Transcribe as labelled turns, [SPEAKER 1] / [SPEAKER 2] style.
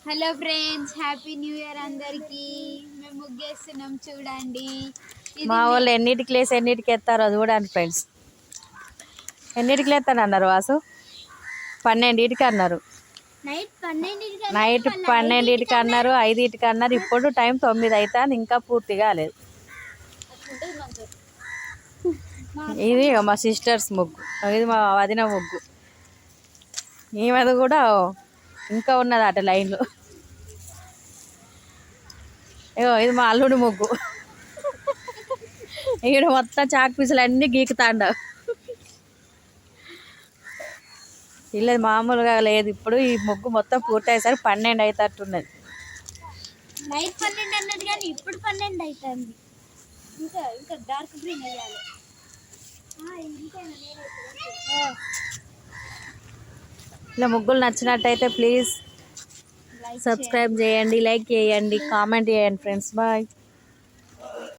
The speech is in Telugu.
[SPEAKER 1] Hello friends, happy new year అందరికి. మేము ముగ్గేస్తున్నాం చూడండి.
[SPEAKER 2] మా వాళ్ళు ఎన్నిటికి లేసి ఎన్నిటికి ఎత్తారో చూడండి ఫ్రెండ్స్. ఎన్నిటికి లేస్తాను అన్నారు వాసు? 12కి అన్నారు. నైట్ 12కి అన్నారు, 5కి అన్నారు. ఇప్పుడు టైం 9 అవుతుంది, ఇంకా పూర్తి కాలేదు. ఇది మా సిస్టర్స్ ముగ్గు, ఇది మా వదిన ముగ్గు. ఈమెది కూడా ఇంకా ఉన్నది అట లైన్లో. ఇది మా అల్లుడు ముగ్గు. ఇక్కడ మొత్తం చాక్ పీసులు అన్నీ గీకుతాండ. ఇలా మామూలుగా లేదు. ఇప్పుడు ఈ ముగ్గు మొత్తం పూర్తయ్యేసరికి 12 అవుతట్టున్నది.
[SPEAKER 1] నైట్ 12 అన్నది కానీ ఇప్పుడు 12 అవుతుంది. ఇంకా డార్క్ గ్రీన్ వేయాలి.
[SPEAKER 2] ఇలా ముగ్గులు నచ్చినట్టయితే ప్లీజ్ సబ్స్క్రైబ్ చేయండి, లైక్ చేయండి, కామెంట్ చేయండి ఫ్రెండ్స్. బాయ్.